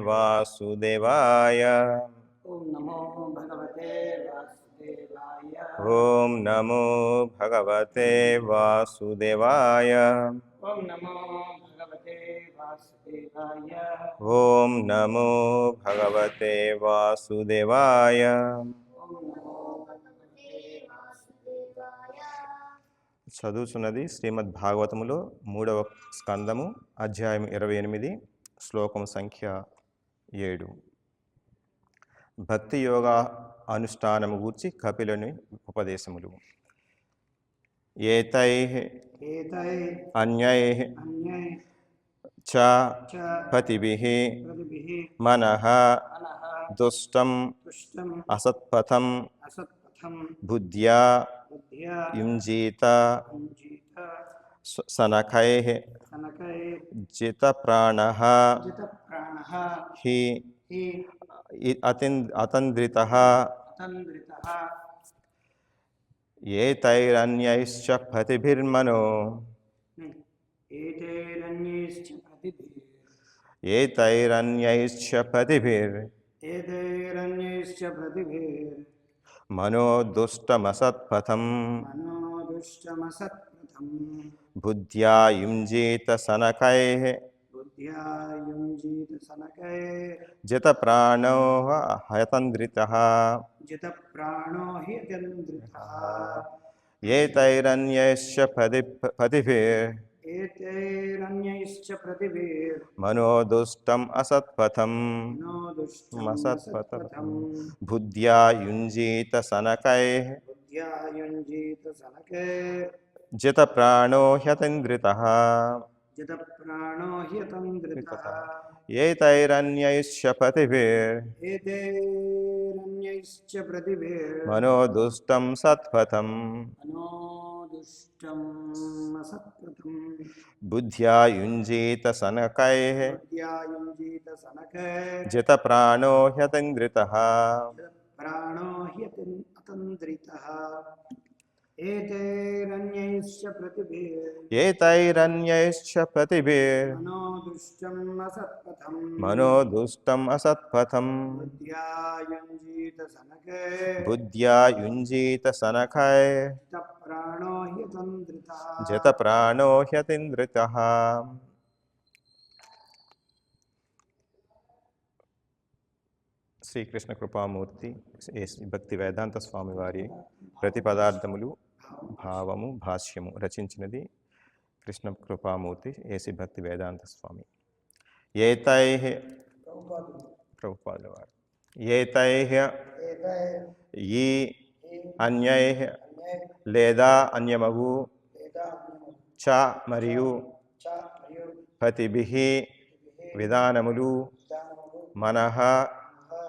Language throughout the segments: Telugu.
वासुदेवाय। ओम नमो भगवते वासुदेवाय। ओम नमो भगवते वासुदेवाय। ओम नमो भगवते वासुदेवाय। ओम नमो भगवते वासुदेवाय। ओम नमो भगवते वासुदेवाय। చదువుతున్నది శ్రీమద్ భాగవతములో 3వ స్కందము అధ్యాయం 28 శ్లోకం సంఖ్య 7. భక్తి యోగా అనుష్ఠానము గూర్చి కపిలుని ఉపదేశములు. ఏతైః అన్యైః చ పతిభిః మనః దుష్టం అసత్పథం బుద్ధ్యా యుంజీత సనకైః జితప్రాణః హి అతంద్రితః ఏతైరన్యైశ్చ పతిభిర్మనో మనో దుష్టమసత్పథం బుద్ధ్యా యుంజీత సనకైః జితప్రాణో హయతంద్రితః ఏతైరన్యైశ్చ పతిభిర్ మనో దుష్టం అసత్పథం బుద్ధ్యా యుంజీత సనకైః జితప్రాణో హ్యతంద్రితః ఏతైరన్యైశ్చ పతిభిర్ మనో దుష్టం సత్పథం బుద్ధ్యా యుంజీత సనకైః జితప్రాణో హ్యతంద్రితః ఏతైరన్యైశ్చ పతిభిర్ మనో దుష్టం అసత్పథం బుద్ధ్యా యుంజీత సనకైః జితప్రాణో హ్యతంద్రితః. శ్రీకృష్ణ కృపామూర్తి భక్తి వేదాంత స్వామి వారి ప్రతి పదార్థములు భావము భాష్యము రచించినది కృష్ణ కృపామూర్తి ఏసి భక్తి వేదాంత స్వామి. ఏతైః ప్రభుపాదుల వారు ఏతైః ఈ అన్యైః లేదా అన్యమగు చ మరియు పతిభిః విధానములు మనః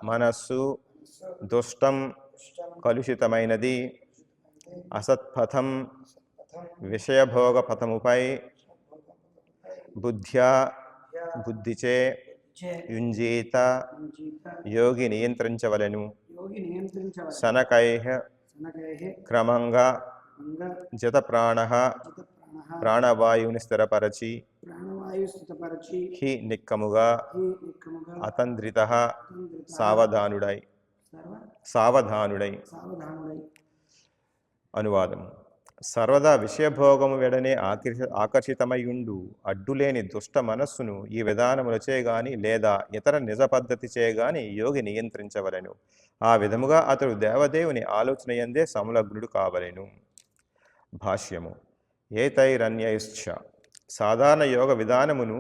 మనస్సు దుష్టం కలుషితమైనది అసత్పథం విషయభోగ పథముపై బుద్ధ్యా బుద్ధిచే యుంజీత యోగి నియంత్రించవలెను. శనకైః క్రమంగా జితప్రాణః ప్రాణవాయువుని స్థిరపరచి హి నిక్కముగా అతంద్రితః సావధానుడై. అనువాదము. సర్వదా విషయభోగము వెడనే ఆకర్షితమయుండు అడ్డులేని దుష్ట మనస్సును ఈ విధానములచే గాని లేదా ఇతర నిజ పద్ధతిచే గాని యోగి నియంత్రించవలెను. ఆ విధముగా అతడు దేవదేవుని ఆలోచనయందే సంలగ్నుడు కావలెను. భాష్యము. ఏతైరన్యైశ్చ సాధారణ యోగ విధానమును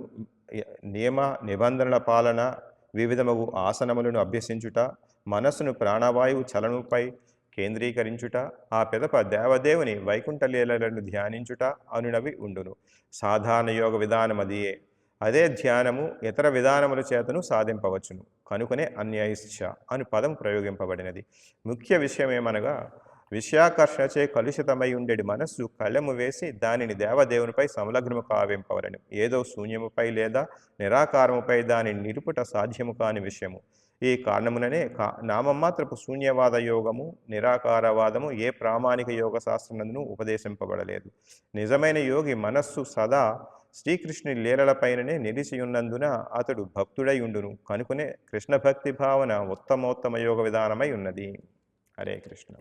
నియమ నిబంధనల పాలన వివిధమగు ఆసనములను అభ్యసించుట మనస్సును ప్రాణవాయువు చలనముపై కేంద్రీకరించుట ఆ పిదప దేవదేవుని వైకుంఠ లీలలను ధ్యానించుట అనునవి ఉండును. సాధారణ యోగ విధానమదియే. అదే ధ్యానము ఇతర విధానముల చేతను సాధింపవచ్చును కనుకనే అన్యైశ్చ అను పదం ప్రయోగింపబడినది. ముఖ్య విషయమేమనగా విషయాకర్షణచే కలుషితమై ఉండేది మనస్సు కళ్ళెము వేసి దానిని దేవదేవునిపై సంలగ్నము కావింపవలను. ఏదో శూన్యముపై లేదా నిరాకారముపై దానిని నిలుపుట సాధ్యము కాని విషయము. ఈ కారణముననే నామమాత్రపు శూన్యవాద యోగము నిరాకారవాదము ఏ ప్రామాణిక యోగ శాస్త్రనందును ఉపదేశింపబడలేదు. నిజమైన యోగి మనస్సు సదా శ్రీకృష్ణుని లీలలపైననే నిలిచియున్నందున అతడు భక్తుడై ఉండును కనుకనే కృష్ణ భక్తి భావన ఉత్తమోత్తమ యోగ విధానమై ఉన్నది. హరే కృష్ణ.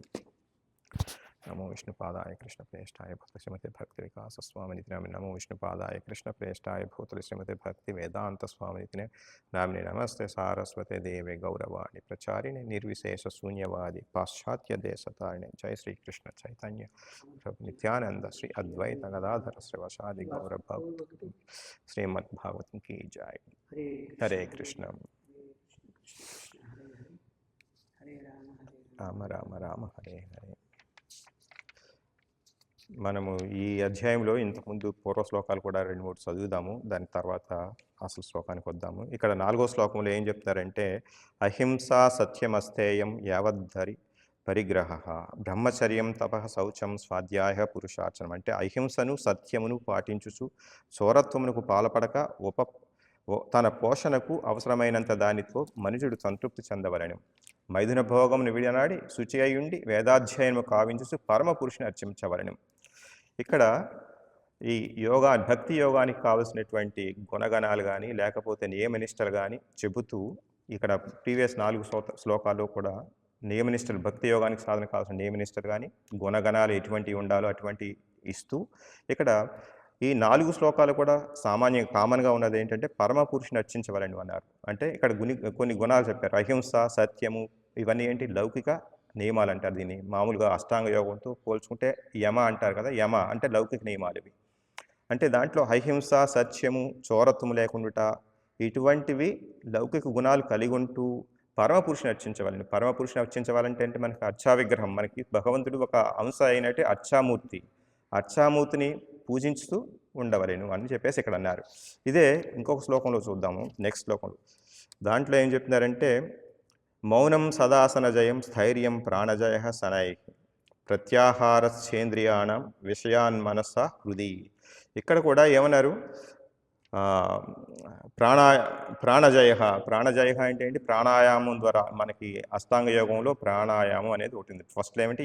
నమో విష్ణుపాదాయ కృష్ణ ప్రేష్టాయ భూత శ్రీమతి భక్తి వికాస స్వామినితి నామిని నమో విష్ణుపాదాయ కృష్ణ ప్రేష్టాయ భూత శ్రీమతి భక్తి వేదాంత స్వామినితినే నామిని నమస్తే సారస్వతే దేవే గౌరవాణి ప్రచారిణి నిర్విశేష శూన్యవాది పాశ్చాత్య దేశతారిణి. జై శ్రీకృష్ణ చైతన్య ప్రభు నిత్యానంద శ్రీ అద్వైత గదాధర శ్రీవసాది గౌర భక్తి శ్రీమద్ భాగవతం కీ జై. హరే కృష్ణ. హరే రామ రామ రామ హరే హరే. మనము ఈ అధ్యాయంలో ఇంతకుముందు పూర్వ శ్లోకాలు కూడా 2-3 చదువుదాము. దాని తర్వాత అసలు శ్లోకానికి వద్దాము. ఇక్కడ 4వ శ్లోకంలో ఏం చెప్తారంటే, అహింసా సత్యమస్తేయం యావద్ధరి పరిగ్రహ బ్రహ్మచర్యం తపః శౌచం స్వాధ్యాయ పురుషార్చనం. అంటే అహింసను సత్యమును పాటించుచు చోరత్వమునకు పాల్పడక తన పోషణకు అవసరమైనంత దానితో మనుషుడు సంతృప్తి చెందవలను. మైథున భోగమును విడనాడి శుచి అయ్యుండి వేదాధ్యయనము కావించుచు పరమ పురుషుని అర్చించవలను. ఇక్కడ ఈ భక్తి యోగానికి కావలసినటువంటి గుణగణాలు కానీ లేకపోతే నియమనిష్టలు కానీ చెబుతూ, ఇక్కడ ప్రీవియస్ 4 శ్లోకాల్లో కూడా నియమనిష్టలు, భక్తి యోగానికి సాధన కావాల్సిన నియమనిష్టలు కానీ గుణగణాలు ఎటువంటి ఉండాలో అటువంటి ఇస్తూ, ఇక్కడ ఈ 4 శ్లోకాలు కూడా కామన్గా ఉన్నది ఏంటంటే పరమ పురుషుని అర్చించవలని అన్నారు. అంటే ఇక్కడ కొన్ని గుణాలు చెప్పారు. అహింస, సత్యము, ఇవన్నీ ఏంటి లౌకిక నియమాలు అంటారు. దీన్ని మామూలుగా అష్టాంగ యోగంతో పోల్చుకుంటే యమ అంటారు కదా. యమ అంటే లౌకిక నియమాలు ఇవి. అంటే దాంట్లో అహింస, సత్యము, చోరత్వము లేకుండా ఇటువంటివి లౌకిక గుణాలు కలిగి ఉంటూ పరమపురుషుని అర్చించవాలని. పరమపురుషుని అర్చించవాలంటే అంటే మనకి అర్చా విగ్రహం, మనకి భగవంతుడు ఒక అంశ అయినట్టే అర్చామూర్తిని పూజించుతూ ఉండవలేను అని చెప్పేసి ఇక్కడ అన్నారు. ఇదే ఇంకొక శ్లోకంలో చూద్దాము, నెక్స్ట్ శ్లోకంలో. దాంట్లో ఏం చెప్తున్నారంటే, మౌనం సదాసన జయం స్థైర్యం ప్రాణజయ శనై ప్రత్యాహారశ్చేంద్రియాణం విషయాన్ మనస హృది. ఇక్కడ కూడా ఏమన్నారు, ప్రాణజయ అంటే ఏంటి, ప్రాణాయామం ద్వారా మనకి అష్టాంగ యోగంలో ప్రాణాయామం అనేది ఒకటి ఉంది. ఫస్ట్లో ఏమంటే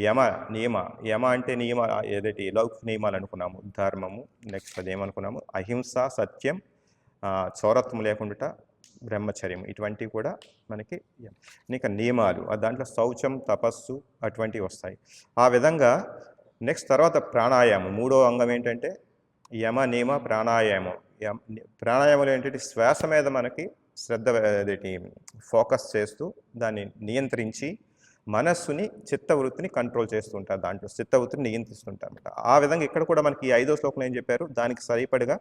యమ అంటే నియమ ఏదైతే లౌకిక నియమాలు అనుకున్నాము, ధర్మము. నెక్స్ట్ అది ఏమనుకున్నాము, అహింస, సత్యం, చౌరత్వం లేకుండా బ్రహ్మచర్యం, ఇటువంటివి కూడా మనకి ఇంకా నియమాలు. దాంట్లో శౌచం, తపస్సు అటువంటివి వస్తాయి. ఆ విధంగా నెక్స్ట్ తర్వాత ప్రాణాయామం, 3వ అంగం ఏంటంటే యమ, నియమ, ప్రాణాయామం. ప్రాణాయామంలో ఏంటంటే శ్వాస మీద మనకి శ్రద్ధ ఫోకస్ చేస్తూ దాన్ని నియంత్రించి మనస్సుని, చిత్తవృత్తిని కంట్రోల్ చేస్తుంటారు. దాంట్లో చిత్తవృత్తిని నియంత్రిస్తుంటారు. ఆ విధంగా ఇక్కడ కూడా మనకి 5వ శ్లోకంలో ఏం చెప్పారు, దానికి సరిపడగా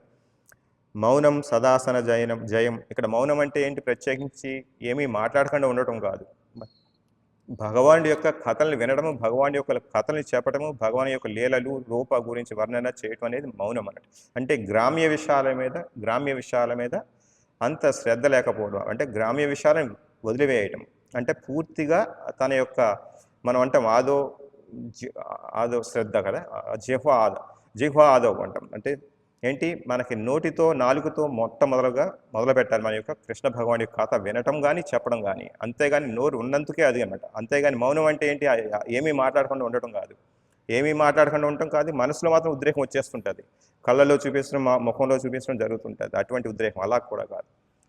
మౌనం సదాసన జయం. ఇక్కడ మౌనం అంటే ఏంటి, ప్రత్యేకించి ఏమీ మాట్లాడకుండా ఉండటం కాదు. భగవానుడి యొక్క కథల్ని వినడము, భగవాన్ యొక్క కథల్ని చెప్పడము, భగవాన్ యొక్క లీలలు, రూప గురించి వర్ణన చేయటం అనేది మౌనం అన్నట్టు. అంటే గ్రామ్య విషయాల మీద అంత శ్రద్ధ లేకపోవడం, అంటే గ్రామ్య విషయాలను వదిలివేయటం. అంటే పూర్తిగా తన యొక్క, మనం అంటాం ఆదో శ్రద్ధ కదా, జిహ్వ ఆదో అంటాం. అంటే ఏంటి, మనకి నోటితో, నాలుగుతో మొదలు పెట్టాలి మన యొక్క కృష్ణ భగవాన్ యొక్క కథ వినటం కానీ చెప్పడం కానీ. అంతేగాని నోరు ఉన్నందుకే అది అన్నమాట. అంతేగాని మౌనం అంటే ఏంటి, ఏమీ మాట్లాడకుండా ఉండటం కాదు. మనసులో మాత్రం ఉద్రేకం వచ్చేస్తుంటుంది, కళ్ళలో చూపించడం, ముఖంలో చూపించడం జరుగుతుంటుంది. అటువంటి ఉద్రేకం అలా కూడా కాదు.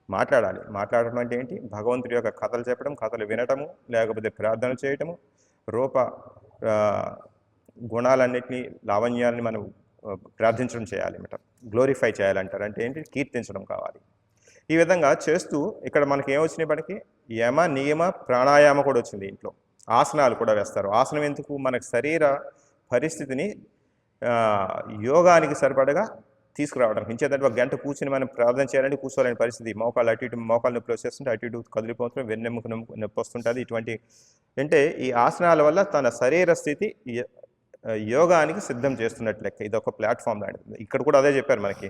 మాట్లాడటం అంటే ఏంటి, భగవంతుడి యొక్క కథలు చెప్పడం, కథలు వినటము, లేకపోతే ప్రార్థన చేయటము, రూప గుణాలన్నింటినీ, లావణ్యాలని మనం ప్రార్థించడం చేయాలన్నమాట. గ్లోరిఫై చేయాలంటారు. అంటే ఏంటి, కీర్తించడం కావాలి. ఈ విధంగా చేస్తూ ఇక్కడ మనకి ఏమొచ్చినప్పటికీ యమ, నియమ, ప్రాణాయామ కూడా వచ్చింది. ఇంట్లో ఆసనాలు కూడా వేస్తారు. ఆసనం ఎందుకు, మనకు శరీర పరిస్థితిని యోగానికి సరిపడగా తీసుకురావడానికి. ఇంచేదంటే 1 గంట కూర్చుని మనం ప్రార్థన చేయాలంటే కూర్చోలేని పరిస్థితి. మోకాలు అటు ఇటు, మోకాలు నొప్పి వచ్చేస్తుంటే అటు ఇటు కదిలిపోతుంటే, వెన్నెముక నొప్పి వస్తుంటుంది. ఇటువంటి అంటే ఈ ఆసనాల వల్ల తన శరీర స్థితి యోగానికి సిద్ధం చేస్తున్నట్టు లెక్క. ఇది ఒక ప్లాట్ఫామ్ లాంటిది. ఇక్కడ కూడా అదే చెప్పారు మనకి.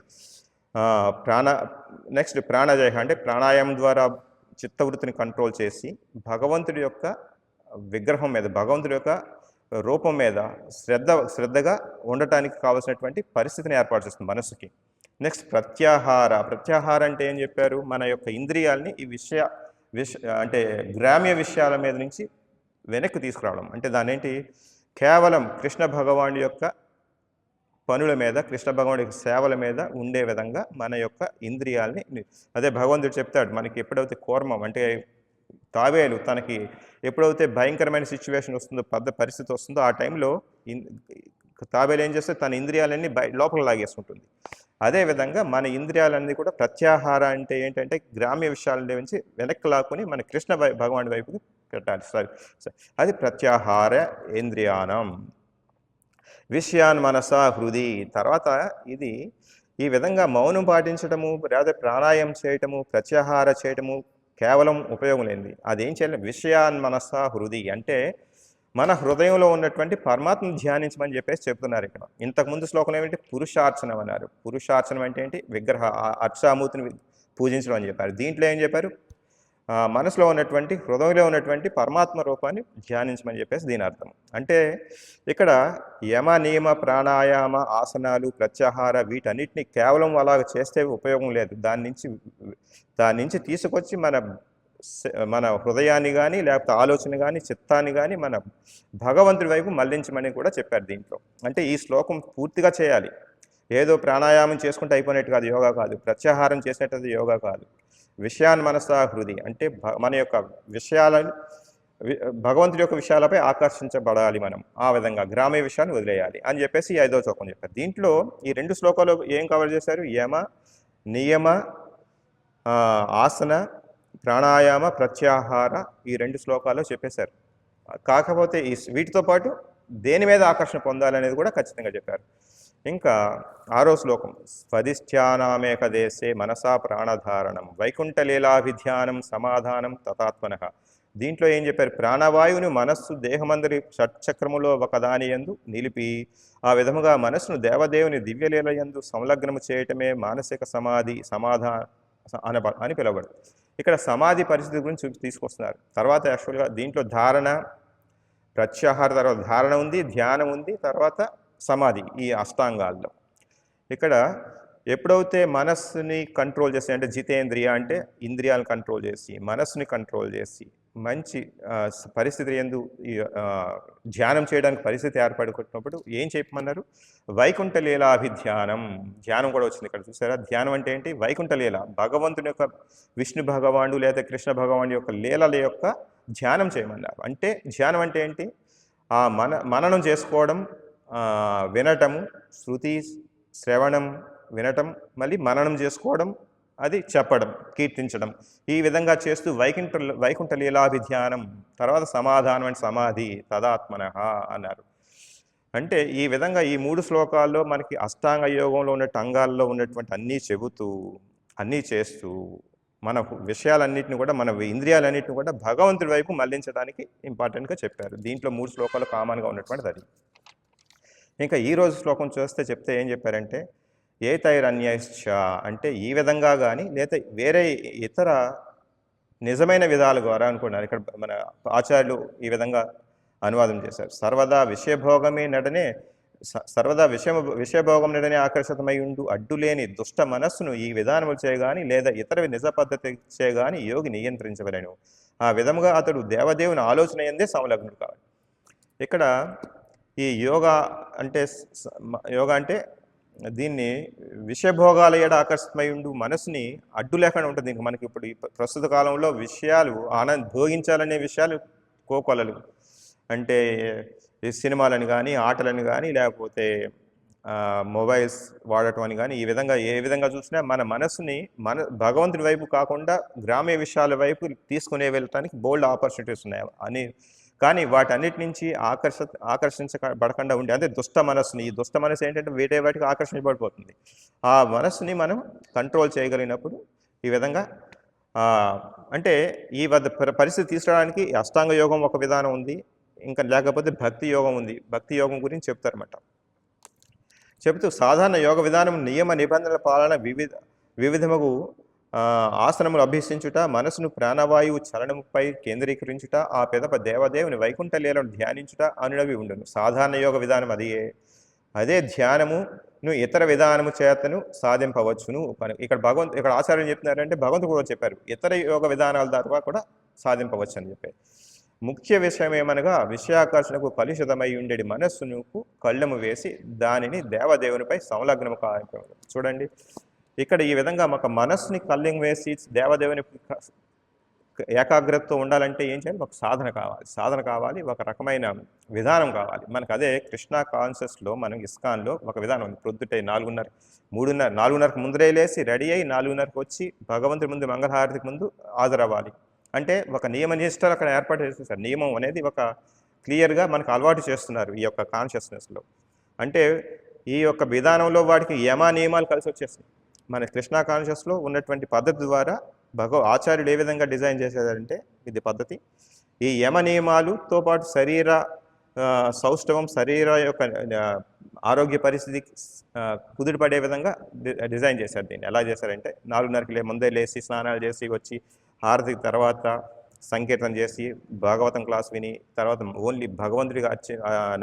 నెక్స్ట్ ప్రాణజయ అంటే ప్రాణాయామం ద్వారా చిత్తవృత్తిని కంట్రోల్ చేసి భగవంతుడి యొక్క విగ్రహం మీద, భగవంతుడి యొక్క రూపం మీద శ్రద్ధగా ఉండటానికి కావాల్సినటువంటి పరిస్థితిని ఏర్పాటు చేస్తుంది మనసుకి. నెక్స్ట్ ప్రత్యాహార అంటే ఏం చెప్పారు, మన యొక్క ఇంద్రియాలని ఈ అంటే గ్రామ్య విషయాల మీద నుంచి వెనక్కి తీసుకురావడం. అంటే దాని ఏంటి, కేవలం కృష్ణ భగవానుడి యొక్క పనుల మీద కృష్ణ భగవానుడి సేవల మీద ఉండే విధంగా మన యొక్క ఇంద్రియాలని అదే భగవంతుడు చెప్తాడు మనకి ఎప్పుడైతే కూర్మం అంటే తాబేలు తనకి ఎప్పుడైతే భయంకరమైన సిచ్యువేషన్ వస్తుందో పెద్ద పరిస్థితి వస్తుందో ఆ టైంలో తాబేలు ఏం చేస్తే తన ఇంద్రియాలన్నీ లోపల లాగేసుకుంటుంది. అదేవిధంగా మన ఇంద్రియాలన్నీ కూడా ప్రత్యాహార అంటే ఏంటంటే గ్రామ్య విషయాల నుంచి వెనక్కి లాక్కుని మన కృష్ణ భగవానుడి వైపుకి పెట్టాలి. అది ప్రత్యాహార ఇంద్రియానం విషయాన్ మనసా హృది. తర్వాత ఇది ఈ విధంగా మౌనం పాటించటము లేదా ప్రాణాయామం చేయటము ప్రత్యాహార చేయటము కేవలం ఉపయోగం లేనిది. అదేం చేయాలి? విషయాన్ మనసా హృది అంటే మన హృదయంలో ఉన్నటువంటి పరమాత్మను ధ్యానించమని చెప్పేసి చెప్తున్నారు ఇక్కడ. ఇంతకుముందు శ్లోకంలో ఏమిటి? పురుషార్చనం అన్నారు. పురుషార్చనం అంటే ఏంటి? విగ్రహ అర్చామూర్తిని పూజించడం అని చెప్పారు. దీంట్లో ఏం చెప్పారు? మనసులో ఉన్నటువంటి హృదయంలో ఉన్నటువంటి పరమాత్మ రూపాన్ని ధ్యానించమని చెప్పేసి దీని అర్థం. అంటే ఇక్కడ యమ నియమ ప్రాణాయామ ఆసనాలు ప్రత్యాహార వీటన్నిటిని కేవలం అలాగ చేస్తే ఉపయోగం లేదు. దాని నుంచి తీసుకొచ్చి మన హృదయాన్ని కానీ లేకపోతే ఆలోచన కానీ చిత్తాన్ని కానీ మన భగవంతుడి వైపు మళ్లించమని కూడా చెప్పారు దీంట్లో. అంటే ఈ శ్లోకం పూర్తిగా చేయాలి. ఏదో ప్రాణాయామం చేసుకుంటే అయిపోయినట్టు కాదు, యోగా కాదు. ప్రత్యాహారం చేసినట్టు యోగా కాదు. విషయాన్ మనసా హృది అంటే మన యొక్క విషయాలను భగవంతుడి యొక్క విషయాలపై ఆకర్షించబడాలి మనం. ఆ విధంగా గ్రామీయ విషయాన్ని వదిలేయాలి అని చెప్పేసి 5వ శ్లోకం చెప్పారు. దీంట్లో ఈ 2 శ్లోకాలు ఏం కవర్ చేశారు? యమ నియమ ఆసన ప్రాణాయామ ప్రత్యాహార ఈ 2 శ్లోకాల్లో చెప్పేశారు. కాకపోతే వీటితో పాటు దేని మీద ఆకర్షణ పొందాలనేది కూడా ఖచ్చితంగా చెప్పారు. ఇంకా 6వ శ్లోకం స్వధిష్ఠ్యానామేకదేశే మనసా ప్రాణధారణం వైకుంఠలీలాభిధ్యానం సమాధానం తతాత్మనః. దీంట్లో ఏం చెప్పారు? ప్రాణవాయువుని మనస్సు దేహమందరి షట్చక్రములో ఒకదాని యందు నిలిపి ఆ విధముగా మనస్సును దేవదేవుని దివ్యలీల యందు సంలగ్నము చేయటమే మానసిక సమాధి అని పిలవబడు. ఇక్కడ సమాధి పరిస్థితి గురించి తీసుకొస్తున్నారు. తర్వాత యాక్చువల్గా దీంట్లో ధారణ ప్రత్యాహార తర్వాత ధారణ ఉంది, ధ్యానం ఉంది, తర్వాత సమాధి ఈ అష్టాంగాల్లో. ఇక్కడ ఎప్పుడైతే మనస్సుని కంట్రోల్ చేసి అంటే జితేంద్రియ అంటే ఇంద్రియాలను కంట్రోల్ చేసి మనస్సుని కంట్రోల్ చేసి మంచి పరిస్థితి ఎందు ధ్యానం చేయడానికి పరిస్థితి ఏర్పడుకున్నప్పుడు ఏం చెప్పమన్నారు? వైకుంఠ లీలాభిధ్యానం. ధ్యానం కూడా వచ్చింది ఇక్కడ చూసారా? ధ్యానం అంటే ఏంటి? వైకుంఠ లీల భగవంతుని యొక్క విష్ణు భగవానుడు లేదా కృష్ణ భగవానుడి యొక్క లీలల యొక్క ధ్యానం చేయమన్నారు. అంటే ధ్యానం అంటే ఏంటి? మననం చేసుకోవడం, వినటము, శృతి శ్రవణం వినటం, మళ్ళీ మననం చేసుకోవడం, అది చెప్పడం, కీర్తించడం, ఈ విధంగా చేస్తూ వైకుంఠ లీలాభిధ్యానం తర్వాత సమాధానం అంటే సమాధి తదాత్మనః అన్నారు. అంటే ఈ విధంగా ఈ 3 శ్లోకాల్లో మనకి అష్టాంగ యోగంలో ఉన్న అంగాల్లో ఉన్నటువంటి అన్నీ చెబుతూ అన్నీ చేస్తూ మన విషయాలన్నింటిని కూడా మన ఇంద్రియాలన్నింటిని కూడా భగవంతుడి వైపు మళ్లించడానికి ఇంపార్టెంట్గా చెప్పారు. దీంట్లో 3 శ్లోకాలు కామన్గా ఉన్నటువంటిది అది. ఇంకా ఈరోజు శ్లోకం చెప్తే ఏం చెప్పారంటే ఏతైరన్యశ్చ అంటే ఈ విధంగా కానీ లేదా వేరే ఇతర నిజమైన విధాల ద్వారా అనుకున్నారు. ఇక్కడ మన ఆచార్యులు ఈ విధంగా అనువాదం చేశారు. సర్వదా విషయభోగం నడనే ఆకర్షితమై ఉండు అడ్డులేని దుష్ట మనస్సును ఈ విధానములు చేయగాని లేదా ఇతర నిజ పద్ధతి చేయగాని యోగి నియంత్రించవలేను. ఆ విధముగా అతడు దేవదేవుని ఆలోచన ఎందే సంలగ్నుడు కావాలి. ఇక్కడ ఈ యోగా అంటే దీన్ని విషయభోగాల ఏడ ఆకర్షితమై ఉండు మనసుని అడ్డు లేకుండా ఉంటుంది. మనకి ఇప్పుడు ఈ ప్రస్తుత కాలంలో విషయాలు భోగించాలనే విషయాలు కోకొలలు. అంటే ఈ సినిమాలని కానీ ఆటలని కానీ లేకపోతే మొబైల్స్ వాడటం అని కానీ ఈ విధంగా ఏ విధంగా చూసినా మన మనసుని భగవంతుడి వైపు కాకుండా గ్రామ్య విషయాల వైపు తీసుకునే వెళ్ళటానికి బోల్డ్ ఆపర్చునిటీస్ ఉన్నాయి కానీ వాటన్నిటి నుంచి ఆకర్షించబడకుండా ఉండే అంటే దుష్ట మనస్సుని, ఈ దుష్ట మనసు ఏంటంటే వేరే వాటికి ఆకర్షించబడిపోతుంది. ఆ మనస్సుని మనం కంట్రోల్ చేయగలిగినప్పుడు ఈ విధంగా అంటే ఈ పరిస్థితి తీసుకురావడానికి అష్టాంగ యోగం ఒక విధానం ఉంది, ఇంకా లేకపోతే భక్తి యోగం ఉంది. భక్తి యోగం గురించి చెప్తారన్నమాట. చెబుతూ సాధారణ యోగ విధానం నియమ నిబంధనల పాలన వివిధముగు ఆసనములు అభ్యసించుట, మనసును ప్రాణవాయువు చలనముపై కేంద్రీకరించుట, ఆ పెదప దేవదేవుని వైకుంఠ లీలను ధ్యానించుట అనునవి ఉండును. సాధారణ యోగ విధానం అదే ధ్యానమును ఇతర విధానము చేతను సాధింపవచ్చును. ఇక్కడ ఆచార్యం చెప్తున్నారంటే భగవంతుడు కూడా చెప్పారు ఇతర యోగ విధానాల ద్వారా కూడా సాధింపవచ్చు అని చెప్పారు. ముఖ్య విషయం ఏమనగా విషయాకర్షణకు కలుషితమై ఉండేది మనస్సునుకు కళ్ళెము వేసి దానిని దేవదేవునిపై సంలగ్నము కావింపవలెను. చూడండి, ఇక్కడ ఈ విధంగా ఒక మనస్సుని కళ్ళెము వేసి దేవదేవుని ఏకాగ్రతతో ఉండాలంటే ఏం చేయాలి? ఒక సాధన కావాలి, ఒక రకమైన విధానం కావాలి. మనకు అదే కృష్ణ కాన్షియస్లో మనం ఇస్కాన్లో ఒక విధానం ఉంది. ప్రొద్దుటే 4:30కు ముందరే లేసి రెడీ అయ్యి 4:30కు వచ్చి భగవంతుడి ముందు మంగళహారతికి ముందు హాజరవ్వాలి. అంటే ఒక నియమ నిష్టలు అక్కడ ఏర్పాటు చేసేసారు. నియమం అనేది ఒక క్లియర్గా మనకు అలవాటు చేస్తున్నారు ఈ యొక్క కాన్షియస్నెస్లో. అంటే ఈ యొక్క విధానంలో వాడికి యమ నియమాలు కలిసి వచ్చేస్తాయి. మన కృష్ణ కాన్షియస్లో ఉన్నటువంటి పద్ధతి ద్వారా ఆచార్యుడు ఏ విధంగా డిజైన్ చేసేదంటే ఇది పద్ధతి. ఈ యమ నియమాలతో పాటు శరీర సౌష్ఠవం, శరీర యొక్క ఆరోగ్య పరిస్థితికి కుదురుపడే విధంగా డిజైన్ చేశారు దీన్ని. ఎలా చేశారంటే 4:30కి ముందే లేచి స్నానాలు చేసి వచ్చి హారతి తర్వాత సంకీర్తన చేసి భాగవతం క్లాస్ విని తర్వాత ఓన్లీ భగవంతుడిగా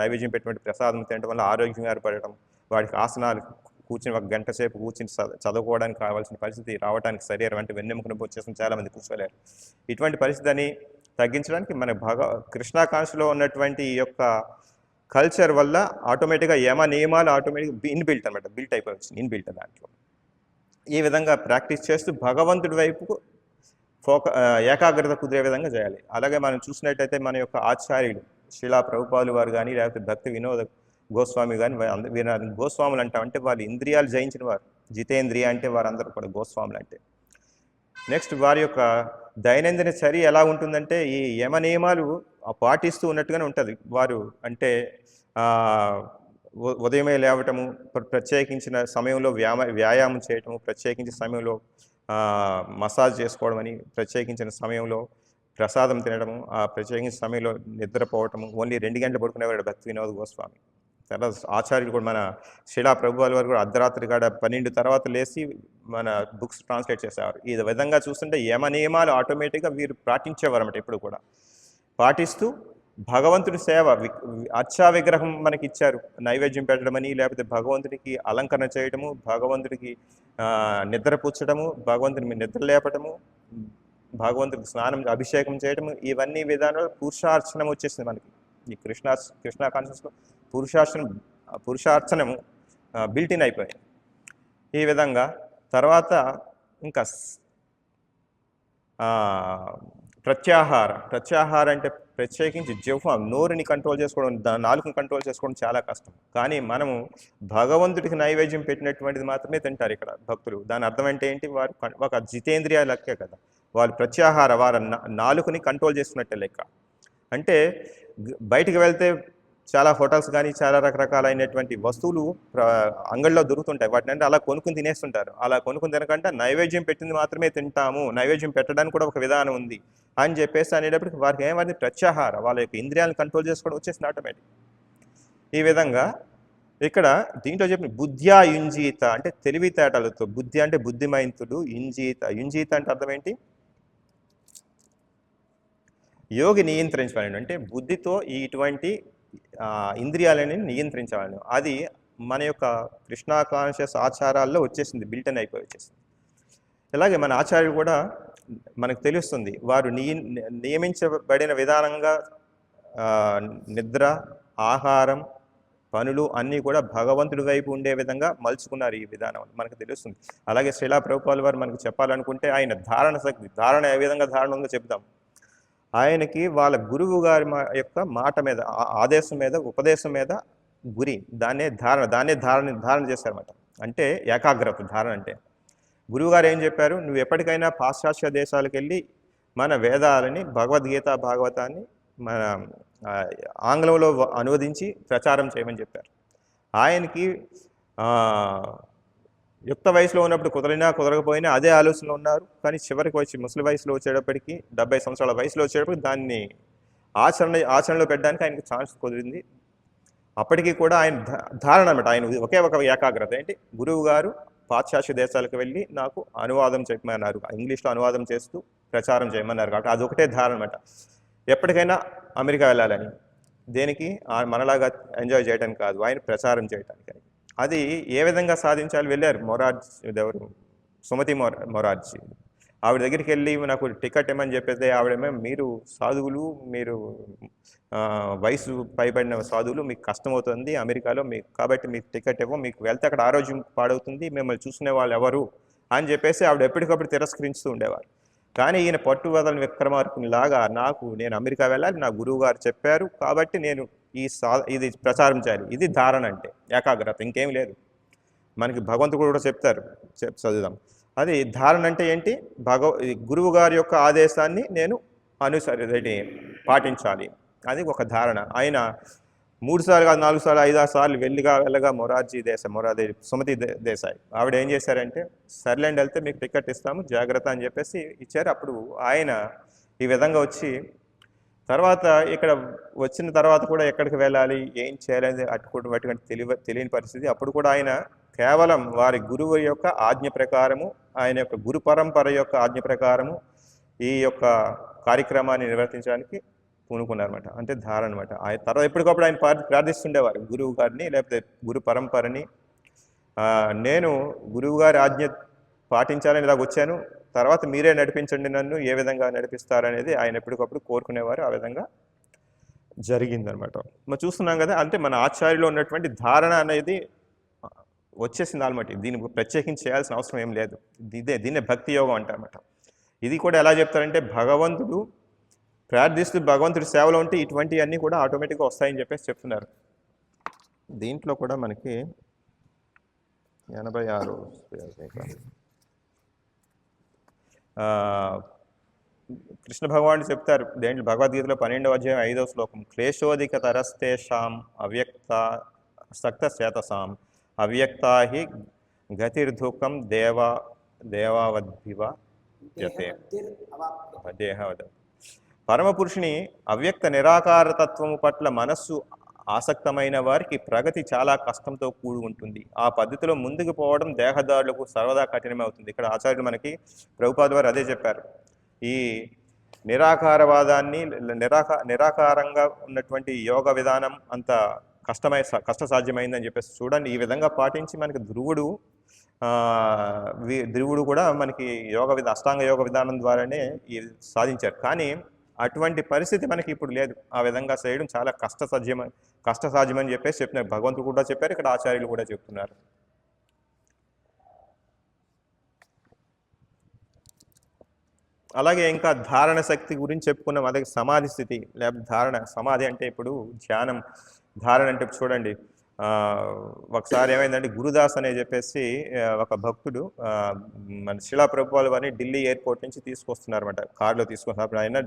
నైవేద్యం పెట్టినటువంటి ప్రసాదం తినడం వల్ల ఆరోగ్యంగా ఏర్పడటం, వాడికి ఆసనాలు కూర్చుని 1 గంట సేపు కూర్చుని చదువుకోవడానికి కావాల్సిన పరిస్థితి రావడానికి శరీరం అంటే వెన్నెముక నొప్పి వచ్చేసిన చాలామంది కూర్చోలేరు. ఇటువంటి పరిస్థితిని తగ్గించడానికి మన కృష్ణ కాన్షియస్లో ఉన్నటువంటి ఈ యొక్క కల్చర్ వల్ల ఆటోమేటిక్గా యమ నియమాలు ఆటోమేటిక్గా ఇన్బిల్ట్ అనమాట, బిల్ట్ అయిపోయి వచ్చింది ఇన్బిల్ట్ దాంట్లో. ఈ విధంగా ప్రాక్టీస్ చేస్తూ భగవంతుడి వైపుకు ఏకాగ్రత కుదిరే విధంగా చేయాలి. అలాగే మనం చూసినట్టయితే మన యొక్క ఆచార్యులు శిలా ప్రభుపాలు వారు కానీ లేకపోతే భక్తి వినోద గోస్వామి కానీ గోస్వాములు అంటామంటే వాళ్ళు ఇంద్రియాలు జయించిన వారు. జితేంద్రియ అంటే వారందరూ కూడా గోస్వాములు అంటే. నెక్స్ట్ వారి యొక్క దైనందిన చర్య ఎలా ఉంటుందంటే ఈ యమ నియమాలు పాటిస్తూ ఉన్నట్టుగానే ఉంటుంది. వారు అంటే ఉదయమే లేవటము, ప్రత్యేకించిన సమయంలో వ్యాయామం చేయటము, ప్రత్యేకించిన సమయంలో మసాజ్ చేసుకోవడం అని, ప్రత్యేకించిన సమయంలో ప్రసాదం తినడము, ఆ ప్రత్యేకించిన సమయంలో నిద్రపోవటము. ఓన్లీ 2 గంటలు పడుకునేవాడు భక్తి వినోద గోస్వామి. తర్వాత ఆచార్యులు కూడా మన శిలా ప్రభువాల వారు కూడా అర్ధరాత్రి కాడ 12 తర్వాత లేచి మన బుక్స్ ట్రాన్స్లేట్ చేసేవారు. ఈ విధంగా చూస్తుంటే యమ నియమాలు ఆటోమేటిక్గా వీరు పాటించేవారు అన్నమాట. ఎప్పుడు కూడా పాటిస్తూ భగవంతుడి సేవ, అర్చా విగ్రహం మనకి ఇచ్చారు, నైవేద్యం పెట్టడం అని, లేకపోతే భగవంతుడికి అలంకరణ చేయటము, భగవంతుడికి నిద్రపుచ్చడము, భగవంతుని నిద్ర లేపటము, భగవంతుడికి స్నానం అభిషేకం చేయటము, ఇవన్నీ విధానాలు పురుషార్చనం వచ్చేసింది మనకి. ఈ కృష్ణ కాన్షియస్లో పురుషార్చనము బిల్టిన్ అయిపోయింది. ఈ విధంగా తర్వాత ఇంకా ప్రత్యాహార అంటే ప్రత్యేకించి నోరుని కంట్రోల్ చేసుకోవడం, నాలుకను కంట్రోల్ చేసుకోవడం చాలా కష్టం. కానీ మనము భగవంతుడికి నైవేద్యం పెట్టినటువంటిది మాత్రమే తింటారు ఇక్కడ భక్తులు. దాని అర్థం అంటే ఏంటి? వారు ఒక జితేంద్రియ లెక్కే కదా, వాళ్ళు ప్రత్యాహార వారు నాలుకని కంట్రోల్ చేసుకున్నట్టే లెక్క. అంటే బయటికి వెళ్తే చాలా హోటల్స్ కానీ చాలా రకరకాలైనటువంటి వస్తువులు అంగడిలో దొరుకుతుంటాయి. వాటిని అంటే అలా కొనుక్కుని తినేస్తుంటారు. అలా కొనుక్కుని తినకంటే నైవేద్యం పెట్టింది మాత్రమే తింటాము, నైవేద్యం పెట్టడానికి కూడా ఒక విధానం ఉంది అని చెప్పేసి అనేటప్పటికి వారికి ఏమైంది? ప్రత్యాహార, వాళ్ళ యొక్క ఇంద్రియాలను కంట్రోల్ చేసుకోవడం వచ్చేసింది ఆటోమేటిక్. ఈ విధంగా ఇక్కడ దీంట్లో చెప్పిన బుద్ధ్యా యుంజీత అంటే తెలివితేటలతో, బుద్ధి అంటే బుద్ధిమైంతుడు, యుంజీత అంటే అర్థం ఏంటి? యోగి నియంత్రించాలని, అంటే బుద్ధితో ఇటువంటి ఇంద్రియాలని నియంత్రించాలని. అది మన యొక్క కృష్ణ కాన్షియస్ ఆచారాల్లో వచ్చేసింది, బిల్టన్ అయిపోయి వచ్చేసింది. ఇలాగే మన ఆచార్యులు కూడా మనకు తెలుస్తుంది, వారు నియమించబడిన విధానంగా నిద్ర, ఆహారం, పనులు అన్నీ కూడా భగవంతుడి వైపు ఉండే విధంగా మలుచుకున్నారు. ఈ విధానం మనకు తెలుస్తుంది. అలాగే శ్రీలా ప్రభుపాల వారు మనకు చెప్పాలనుకుంటే ఆయన ధారణ శక్తి, ధారణ ఏ విధంగా ధారణ ఉందో చెప్తాం. ఆయనకి వాళ్ళ గురువు గారి యొక్క మాట మీద, ఆదేశం మీద, ఉపదేశం మీద గురి, దాన్నే ధారణ చేశారన్నమాట. అంటే ఏకాగ్రత ధారణ అంటే. గురువుగారు ఏం చెప్పారు? నువ్వు ఎప్పటికైనా పాశ్చాత్య దేశాలకు వెళ్ళి మన వేదాలని, భగవద్గీత భాగవతాన్ని మన ఆంగ్లంలో అనువదించి ప్రచారం చేయమని చెప్పారు. ఆయనకి యుక్త వయసులో ఉన్నప్పుడు కుదరకపోయినా అదే ఆలోచనలో ఉన్నారు. కానీ చివరికి వచ్చి ముసలి వయసులో వచ్చేటప్పటికి 70 సంవత్సరాల వయసులో వచ్చేటప్పటికి దాన్ని ఆచరణలో పెట్టడానికి ఆయనకు ఛాన్స్ కుదిరింది. అప్పటికీ కూడా ఆయన ధారణ అనమాట, ఆయన ఒకే ఒక ఏకాగ్రత ఏంటి? గురువు గారు పాశ్చాత్య దేశాలకు వెళ్ళి నాకు అనువాదం చెప్పమన్నారు, ఇంగ్లీష్లో అనువాదం చేస్తూ ప్రచారం చేయమన్నారు. కాబట్టి అదొకటే ధారణ అనమాట. ఎప్పటికైనా అమెరికా వెళ్ళాలని, దేనికి? మనలాగా ఎంజాయ్ చేయడానికి కాదు, ఆయన ప్రచారం చేయడానికి. అది ఏ విధంగా సాధించాలి? వెళ్ళారు మొరార్జీ, ఎవరు? సుమతి మొరార్జీ. ఆవిడ దగ్గరికి వెళ్ళి నాకు టికెట్ ఇవ్వమని చెప్పేస్తే ఆవిడేమో మీరు సాధువులు, మీరు వయసు పైబడిన సాధువులు, మీకు కష్టమవుతుంది అమెరికాలో, మీకు కాబట్టి మీకు టికెట్ ఇవ్వం, మీకు వెళ్తే అక్కడ ఆరోగ్యం పాడవుతుంది, మిమ్మల్ని చూసుకునే వాళ్ళు ఎవరు అని చెప్పేసి ఆవిడ ఎప్పటికప్పుడు తిరస్కరిస్తూ ఉండేవారు. కానీ ఈయన పట్టువదలని విక్రమార్కునిలాగా నేను అమెరికా వెళ్ళాలి, నా గురువు గారు చెప్పారు కాబట్టి నేను ఇది ప్రచారం చేయాలి. ఇది ధారణ అంటే ఏకాగ్రత, ఇంకేం లేదు. మనకి భగవంతుడు కూడా చెప్తారు, చదువుదాం. అది ధారణ అంటే ఏంటి? గురువు గారి యొక్క ఆదేశాన్ని నేను పాటించాలి, అది ఒక ధారణ. ఆయన 3 సార్లు కాదు, 4 సార్లు 5 సార్లు వెళ్ళగా మొరార్జీ సుమతి దేశాయ్ ఆవిడ ఏం చేశారంటే, సర్లేండి వెళ్తే మీకు టికెట్ ఇస్తాము జాగ్రత్త అని చెప్పేసి ఇచ్చారు. అప్పుడు ఆయన ఈ విధంగా వచ్చి తర్వాత ఇక్కడ వచ్చిన తర్వాత కూడా ఎక్కడికి వెళ్ళాలి, ఏం చేయాలని అటువంటి తెలియని పరిస్థితి. అప్పుడు కూడా ఆయన కేవలం వారి గురువు యొక్క ఆజ్ఞ ప్రకారము, ఆయన యొక్క గురు పరంపర యొక్క ఆజ్ఞ ప్రకారము ఈ యొక్క కార్యక్రమాన్ని నిర్వర్తించడానికి పూనుకున్నారన్నమాట. అంటే ధారణ అనమాట. ఆయన తర్వాత ఎప్పటికప్పుడు ఆయన ప్రార్థిస్తుండేవారు గురువు గారిని, లేకపోతే గురు పరంపరని. నేను గురువు గారి ఆజ్ఞ పాటించాలని ఇలాగ వచ్చాను, తర్వాత మీరే నడిపించండి, నన్ను ఏ విధంగా నడిపిస్తారనేది ఆయన ఎప్పటికప్పుడు కోరుకునేవారు. ఆ విధంగా జరిగిందనమాట. మనం చూస్తున్నాం కదా, అంటే మన ఆచార్యులో ఉన్నటువంటి ధారణ అనేది వచ్చేసింది ఆల్మట్టి. దీన్ని ప్రత్యేకించి చేయాల్సిన అవసరం ఏం లేదు. దీన్నే భక్తి యోగం అంటారన్నమాట. ఇది కూడా ఎలా చెప్తారంటే, భగవంతుడు ప్రార్థిస్తూ భగవంతుడి సేవలో ఉంటే ఇటువంటివన్నీ కూడా ఆటోమేటిక్గా వస్తాయని చెప్పేసి చెప్తున్నారు. దీంట్లో కూడా మనకి 86 కృష్ణ భగవానుడు చెప్తారు దేంట్లో, భగవద్గీతలో 12వ అధ్యాయం 5వ శ్లోకం, క్లేశోధిక తరస్తేషాం అవ్యక్త సక్త చేతసాం అవ్యక్తా హి గతిర్దుఃఖం దేవావద్భివ దేహవద. పరమపురుషుని అవ్యక్త నిరాకార తత్వము పట్ల మనస్సు ఆసక్తమైన వారికి ప్రగతి చాలా కష్టంతో కూడి ఉంటుంది. ఆ పద్ధతిలో ముందుకు పోవడం దేహదారులకు సర్వదా కఠినమే అవుతుంది. ఇక్కడ ఆచార్యులు మనకి ప్రభుపాద వారు అదే చెప్పారు. ఈ నిరాకారవాదాన్ని నిరాకారంగా ఉన్నటువంటి యోగ విధానం అంత కష్టసాధ్యమైందని చెప్పేసి చూడండి. ఈ విధంగా పాటించి మనకి ధ్రువుడు కూడా మనకి అష్టాంగ యోగ విధానం ద్వారానే సాధించారు. కానీ అటువంటి పరిస్థితి మనకి ఇప్పుడు లేదు. ఆ విధంగా చేయడం చాలా కష్టసాధ్యమని చెప్పేసి చెప్తున్నారు. భగవంతుడు కూడా చెప్పారు, ఇక్కడ ఆచార్యులు కూడా చెప్తున్నారు. అలాగే ఇంకా ధారణ శక్తి గురించి చెప్పుకున్నాం. అదే సమాధి స్థితి, లేకపోతే సమాధి అంటే ఇప్పుడు ధ్యానం. ధారణ అంటే చూడండి, ఒకసారి ఏమైందంటే, గురుదాస్ అనే చెప్పేసి ఒక భక్తుడు మన శిలా ప్రభుపాల్ వారిని ఢిల్లీ ఎయిర్పోర్ట్ నుంచి తీసుకొస్తున్నారన్నమాట. కారులో తీసుకొస్తున్నారు. అప్పుడు ఆయన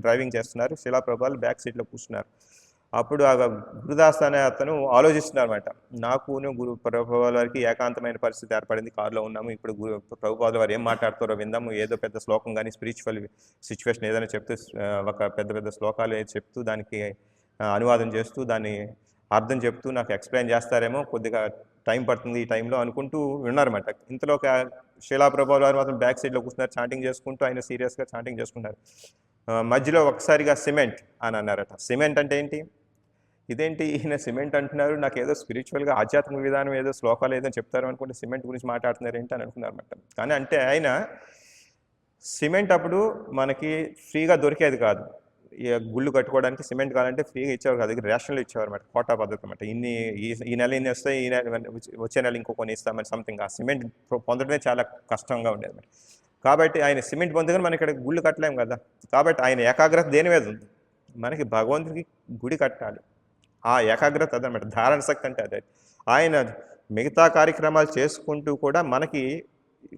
డ్రైవింగ్ చేస్తున్నారు, శిలా ప్రభుపాల్ బ్యాక్ సీట్లో కూర్చున్నారు. అప్పుడు ఆ గురుదాస్ అనే అతను ఆలోచిస్తున్నారన్నమాట, నాకు గురు ప్రభుపాల్ వారికి ఏకాంతమైన పరిస్థితి ఏర్పడింది, కారులో ఉన్నాము, ఇప్పుడు ప్రభుపాల్ వారు ఏం మాట్లాడుతారో విందాము, ఏదో పెద్ద శ్లోకం కానీ స్పిరిచువల్ సిచ్యువేషన్ ఏదైనా చెప్తూ ఒక పెద్ద శ్లోకాలు చెప్తూ దానికి అనువాదం చేస్తూ దాన్ని అర్థం చెప్తూ నాకు ఎక్స్ప్లెయిన్ చేస్తారేమో, కొద్దిగా టైం పడుతుంది ఈ టైంలో అనుకుంటూ విన్నారన్నమాట. ఇంతలో శిలా ప్రభుపాల్ వారు మాత్రం బ్యాక్ సైడ్లో కూర్చున్నారు, చాంటింగ్ చేసుకుంటూ. ఆయన సీరియస్గా చాంటింగ్ చేసుకుంటారు. మధ్యలో ఒకసారిగా సిమెంట్ అని అన్నారట. సిమెంట్ అంటే ఏంటి? ఇదేంటి ఈయన సిమెంట్ అంటున్నారు, నాకు ఏదో స్పిరిచువల్గా ఆధ్యాత్మిక విధానం ఏదో శ్లోకాలు ఏదో చెప్తారు అనుకుంటే సిమెంట్ గురించి మాట్లాడుతున్నారు ఏంటి అని అనుకున్నారన్నమాట. కానీ అంటే ఆయన సిమెంట్ అప్పుడు మనకి ఫ్రీగా దొరికేది కాదు. గుళ్ళు కట్టుకోవడానికి సిమెంట్ కావాలంటే ఫ్రీగా ఇచ్చేవారు కాదు, దగ్గర రేషన్లు ఇచ్చేవారు అన్నమాట. కోటా పద్ధతి అన్నమాట. ఈ నెల ఇన్ని వస్తాయి, ఈ నెల వచ్చే నెల ఇంకో కొన్ని ఇస్తామని సంథింగ్. ఆ సిమెంట్ పొందడమే చాలా కష్టంగా ఉండేది అన్నమాట. కాబట్టి ఆయన సిమెంట్ పొందగానే మనం ఇక్కడ గుళ్ళు కట్టలేము కదా. కాబట్టి ఆయన ఏకాగ్రత దేని మీద ఉంది? మనకి భగవంతుడికి గుడి కట్టాలి. ఆ ఏకాగ్రత అదనమాట. ధారణ శక్తి అంటే అదే. ఆయన మిగతా కార్యక్రమాలు చేసుకుంటూ కూడా మనకి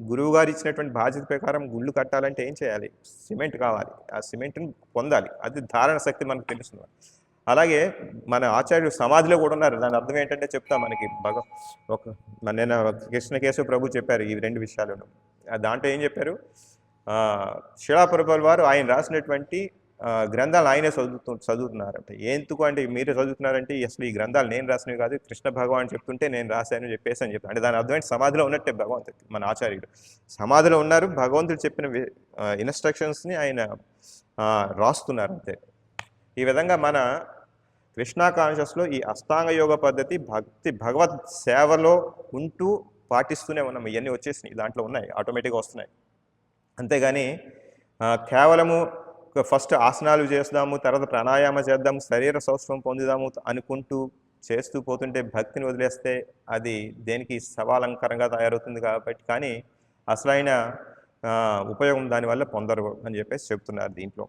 గురువు గారు ఇచ్చినటువంటి బాధ్యత ప్రకారం గుళ్ళు కట్టాలంటే ఏం చేయాలి? సిమెంట్ కావాలి. ఆ సిమెంట్ని పొందాలి. అది ధారణ శక్తి మనకు తెలుస్తుంది. అలాగే మన ఆచార్యులు సమాధిలో కూడా ఉన్నారు. దాని అర్థం ఏంటంటే చెప్తాం మనకి. నేను కృష్ణకేశవ ప్రభు చెప్పారు ఈ 2 విషయాలను. దాంట్లో ఏం చెప్పారు? శిలా ప్రభుపాల్ వారు ఆయన రాసినటువంటి గ్రంథాలు ఆయనే చదువుతున్నారంట. ఎందుకు అంటే మీరే చదువుతున్నారంటే అసలు ఈ గ్రంథాలు నేను రాసినవి కాదు, కృష్ణ భగవాన్ చెప్తుంటే నేను రాశాను చెప్పేసి అని చెప్పాను. అంటే దాని అర్థమైంది సమాధిలో ఉన్నట్టే భగవంతుడు. మన ఆచార్యుడు సమాధిలో ఉన్నారు, భగవంతుడు చెప్పిన ఇన్స్ట్రక్షన్స్ని ఆయన రాస్తున్నారు అంతే. ఈ విధంగా మన కృష్ణా కాన్షియస్లో ఈ అష్టాంగ యోగ పద్ధతి భగవత్ సేవలో ఉంటూ పాటిస్తూనే ఉన్నాం. ఇవన్నీ వచ్చేసినాయి, దాంట్లో ఉన్నాయి, ఆటోమేటిక్గా వస్తున్నాయి. అంతేగాని కేవలము ఫస్ట్ ఆసనాలు చేద్దాము, తర్వాత ప్రాణాయామ చేద్దాము, శరీర సౌష్ఠవం పొందుదాము అనుకుంటూ చేస్తూ పోతుంటే భక్తిని వదిలేస్తే అది దేనికి సవాలంకరంగా తయారవుతుంది కాబట్టి, కానీ అసలైన ఉపయోగం దానివల్ల పొందరు అని చెప్పేసి చెప్తున్నారు దీంట్లో.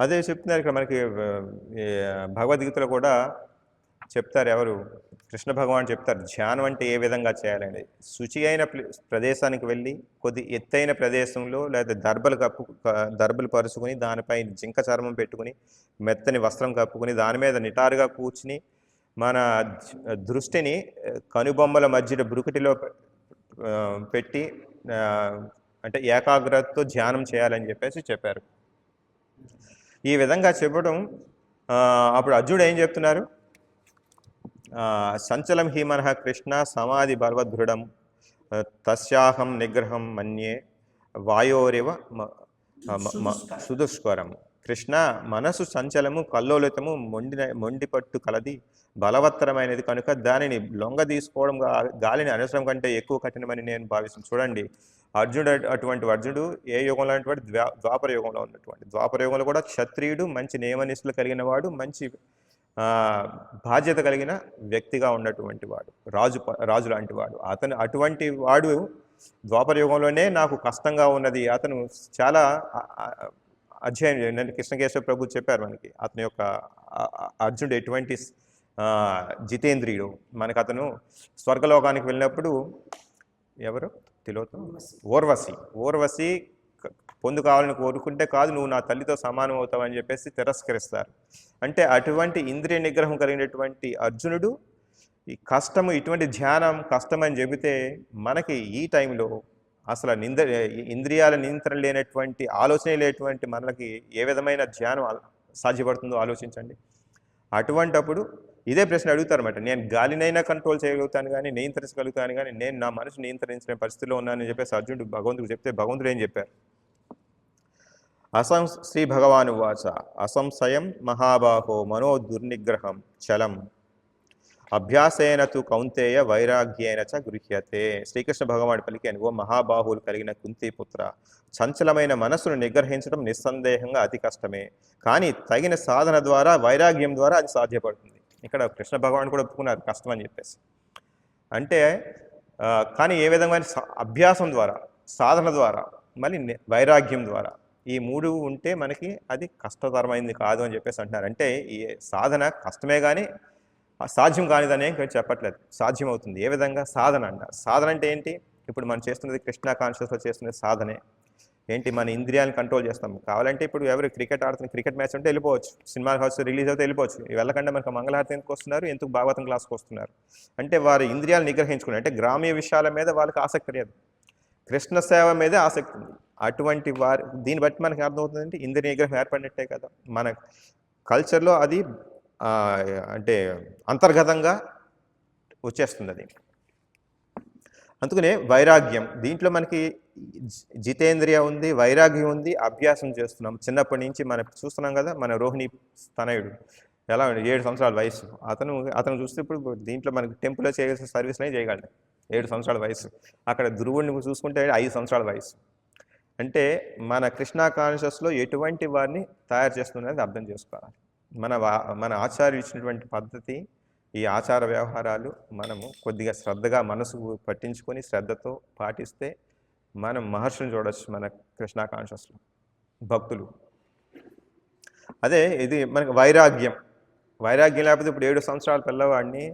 అదే చెప్తున్నారు ఇక్కడ మనకి భగవద్గీతలో కూడా చెప్తారు, ఎవరు కృష్ణ భగవాన్ చెప్తారు ధ్యానం అంటే ఏ విధంగా చేయాలండి. శుచి అయిన ప్రదేశానికి వెళ్ళి కొద్ది ఎత్తైన ప్రదేశంలో లేదా దర్బలు పరుచుకుని దానిపై జింక చర్మం పెట్టుకుని మెత్తని వస్త్రం కప్పుకుని దాని మీద నిటారుగా కూర్చుని మన దృష్టిని కనుబొమ్మల మధ్య బ్రుకుటిలో పెట్టి అంటే ఏకాగ్రతతో ధ్యానం చేయాలని చెప్పేసి చెప్పారు. ఈ విధంగా చెప్పడం అప్పుడు అర్జునుడు ఏం చెప్తున్నారు, సంచలం హీమనః కృష్ణ సమాధి బలవదృఢం తస్యాహం నిగ్రహం మన్యే వాయోరివ సుదుష్కరం. కృష్ణ మనసు సంచలము కల్లోలితము మొండిపట్టు కలది బలవత్తరమైనది కనుక దానిని లొంగ తీసుకోవడం గాలిని అనవసరం కంటే ఎక్కువ కఠినమని నేను భావిస్తున్నాను. చూడండి, అటువంటి అర్జునుడు ఏ యుగంలో ఉన్నటువంటి ద్వాపర యుగంలో ఉన్నటువంటి, ద్వాపర యుగంలో కూడా క్షత్రియుడు, మంచి నియమనిష్టలు కలిగిన వాడు, మంచి బాధ్యత కలిగిన వ్యక్తిగా ఉన్నటువంటి వాడు, రాజు లాంటి వాడు. అటువంటి వాడు ద్వాపర యుగంలోనే నాకు కష్టంగా ఉన్నది. అతను చాలా అధ్యయనం కృష్ణకేశవ ప్రభు చెప్పారు మనకి, అతని యొక్క అర్జునుడు ఎటువంటి జితేంద్రియుడు. మనకు అతను స్వర్గలోకానికి వెళ్ళినప్పుడు ఎవరు తిలోతో ఓర్వశి పొందు కావాలని కోరుకుంటే కాదు, నువ్వు నా తల్లితో సమానం అవుతావని చెప్పేసి తిరస్కరిస్తారు. అంటే అటువంటి ఇంద్రియ నిగ్రహం కలిగినటువంటి అర్జునుడు ఈ కష్టము, ఇటువంటి ధ్యానం కష్టం అని చెబితే మనకి ఈ టైంలో అసలు ఇంద్రియాల నియంత్రణ లేనటువంటి ఆలోచన లేనటువంటి మనకి ఏ విధమైన ధ్యానం సాధ్యపడుతుందో ఆలోచించండి. అటువంటప్పుడు ఇదే ప్రశ్న అడుగుతారన్నమాట, నేను గాలినైనా కంట్రోల్ చేయగలుగుతాను కానీ నియంత్రించగలుగుతాను కానీ నేను నా మనసు నియంత్రించిన పరిస్థితిలో ఉన్నానని చెప్పేసి అర్జునుడు భగవంతుడు చెప్తే భగవంతుడు ఏం చెప్పారు, శ్రీ భగవాను వాచ అసంశయం మహాబాహో మనో దుర్నిగ్రహం చలం అభ్యాసేన తు కౌంతేయ వైరాగ్యేన చ గృహ్యతే. శ్రీకృష్ణ భగవానుడు పలికాను, ఓ మహాబాహువులు కలిగిన కుంతిపుత్ర, చంచలమైన మనస్సును నిగ్రహించడం నిస్సందేహంగా అతి కష్టమే, కానీ తగిన సాధన ద్వారా వైరాగ్యం ద్వారా అది సాధ్యపడుతుంది. ఇక్కడ కృష్ణ భగవాన్ కూడా ఒప్పుకున్నారు కష్టం అని చెప్పేసి. అంటే కానీ ఏ విధమైన అభ్యాసం ద్వారా, సాధన ద్వారా, మళ్ళీ వైరాగ్యం ద్వారా, ఈ మూడు ఉంటే మనకి అది కష్టతరమైంది కాదు అని చెప్పేసి అంటున్నారు. అంటే ఈ సాధన కష్టమే కానీ సాధ్యం కానిదనే చెప్పట్లేదు, సాధ్యం అవుతుంది. ఏ విధంగా సాధన అంటారు. సాధన అంటే ఏంటి? ఇప్పుడు మనం చేస్తున్నది కృష్ణ కాన్షియస్లో చేస్తున్నది సాధనే. ఏంటి? మన ఇంద్రియాలను కంట్రోల్ చేస్తాం. కావాలంటే ఇప్పుడు ఎవరు క్రికెట్ ఆడుతున్న క్రికెట్ మ్యాచ్ ఉంటే వెళ్ళిపోవచ్చు, సినిమా హౌస్ రిలీజ్ అవుతే వెళ్ళిపోవచ్చు. వెళ్ళకుండా మనకు మంగళహారతి ఎందుకు వస్తున్నారు, ఎందుకు భాగవతం క్లాస్కి వస్తున్నారు అంటే వారు ఇంద్రియాలు నిగ్రహించుకున్నారు. అంటే గ్రామీయ విషయాల మీద వాళ్ళకి ఆసక్తి లేదు, కృష్ణ సేవ మీదే ఆసక్తి ఉంది. అటువంటి వారి దీన్ని బట్టి మనకి అర్థమవుతుందంటే ఇంద్రియ నిగ్రహం ఏర్పడినట్టే కదా. మన కల్చర్లో అది అంటే అంతర్గతంగా వచ్చేస్తుంది అది. అందుకనే వైరాగ్యం, దీంట్లో మనకి జితేంద్రియ ఉంది, వైరాగ్యం ఉంది, అభ్యాసం చేస్తున్నాం. చిన్నప్పటి నుంచి మనం చూస్తున్నాం కదా, మన రోహిణి తనయుడు ఎలా 7 సంవత్సరాల వయసు, అతను చూస్తే ఇప్పుడు దీంట్లో మనకి టెంపుల్లో చేయాల్సిన సర్వీస్నే చేయగలడు. 7 సంవత్సరాల వయసు. అక్కడ ధ్రువుడిని చూసుకుంటే 5 సంవత్సరాల వయసు. అంటే మన కృష్ణ కాన్షియస్లో ఎటువంటి వారిని తయారు చేస్తున్నది అర్థం చేసుకోవాలి. మన ఆచార్యులు ఇచ్చినటువంటి పద్ధతి, ఈ ఆచార వ్యవహారాలు మనము కొద్దిగా శ్రద్ధగా మనసు పట్టించుకొని శ్రద్ధతో పాటిస్తే మనం మహర్షులను చూడవచ్చు మన కృష్ణ కాన్షియస్లో, భక్తులు. అదే ఇది మనకి వైరాగ్యం లేకపోతే ఇప్పుడు 7 సంవత్సరాల పిల్లవాడిని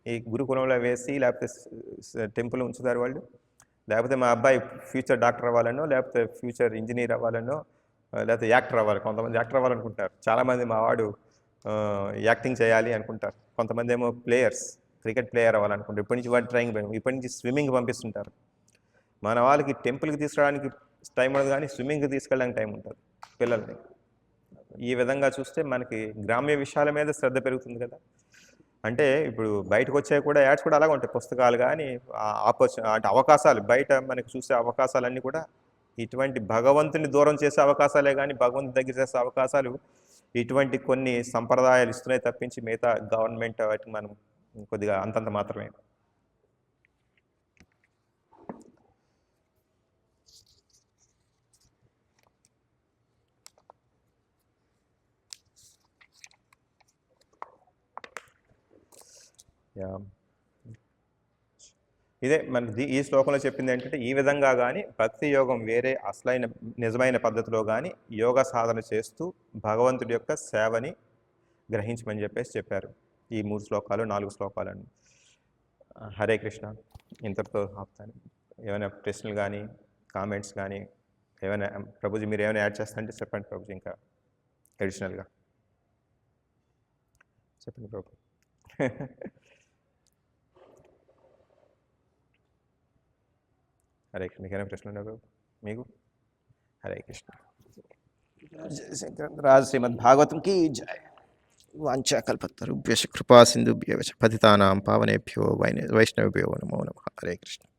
ఈ గురుకులంలో వేసి లేకపోతే టెంపుల్ ఉంచుతారు వాళ్ళు. లేకపోతే మా అబ్బాయి ఫ్యూచర్ డాక్టర్ అవ్వాలనో, లేకపోతే ఫ్యూచర్ ఇంజనీర్ అవ్వాలనో, లేకపోతే యాక్టర్ అవ్వాలి. కొంతమంది యాక్టర్ అవ్వాలనుకుంటారు, చాలామంది మా వాడు యాక్టింగ్ చేయాలి అనుకుంటారు. కొంతమంది ఏమో క్రికెట్ ప్లేయర్ అవ్వాలనుకుంటారు. ఇప్పటి నుంచి వాడు ఇప్పటి నుంచి స్విమ్మింగ్ పంపిస్తుంటారు. మన వాళ్ళకి టెంపుల్కి తీసుకురావడానికి టైం ఉండదు కానీ స్విమ్మింగ్కి తీసుకెళ్ళడానికి టైం ఉంటుంది పిల్లల్ని. ఈ విధంగా చూస్తే మనకి గ్రామ్య విషయాల మీద శ్రద్ధ పెరుగుతుంది కదా. అంటే ఇప్పుడు బయటకు వచ్చాయి కూడా యాడ్స్ కూడా అలాగే ఉంటాయి, పుస్తకాలు కానీ అంటే అవకాశాలు, బయట మనకి చూసే అవకాశాలన్నీ కూడా ఇటువంటి భగవంతుని దూరం చేసే అవకాశాలే కానీ భగవంతుని దగ్గర చేసే అవకాశాలు ఇటువంటి కొన్ని సంప్రదాయాలు ఇస్తున్నాయి తప్పించి మిగతా గవర్నమెంట్ వాటికి మనం కొద్దిగా అంతంత మాత్రమే. యా. ఇదే మనకి ఈ శ్లోకంలో చెప్పింది ఏంటంటే ఈ విధంగా కానీ భక్తి యోగం వేరే అసలైన నిజమైన పద్ధతిలో కానీ యోగ సాధన చేస్తూ భగవంతుడి యొక్క సేవని గ్రహించమని చెప్పేసి చెప్పారు. ఈ 3 శ్లోకాలు 4 శ్లోకాలను. హరే కృష్ణ. ఇంతటితో ఆపుతాను. ఏమైనా ప్రశ్నలు కానీ కామెంట్స్ కానీ ఏమైనా ప్రభుజీ మీరు ఏమైనా యాడ్ చేస్తారంటే చెప్పండి ప్రభుజీ. ఇంకా అడిషనల్గా చెప్పండి ప్రభు. హరే కృష్ణ. మీకేమైనా ప్రశ్నలు ఉన్నాయా ప్రభు మీకు? హరే కృష్ణ. జయ శంకర్. రాజ్ శ్రీమద్ భాగవతం की जय. वाञ्छाकल्पतरुभ्यश्च कृपा सिन्धुभ्यश्च पतितानां पावनेभ्यो वैष्णवेभ्यो नमो नमः. हरे कृष्ण.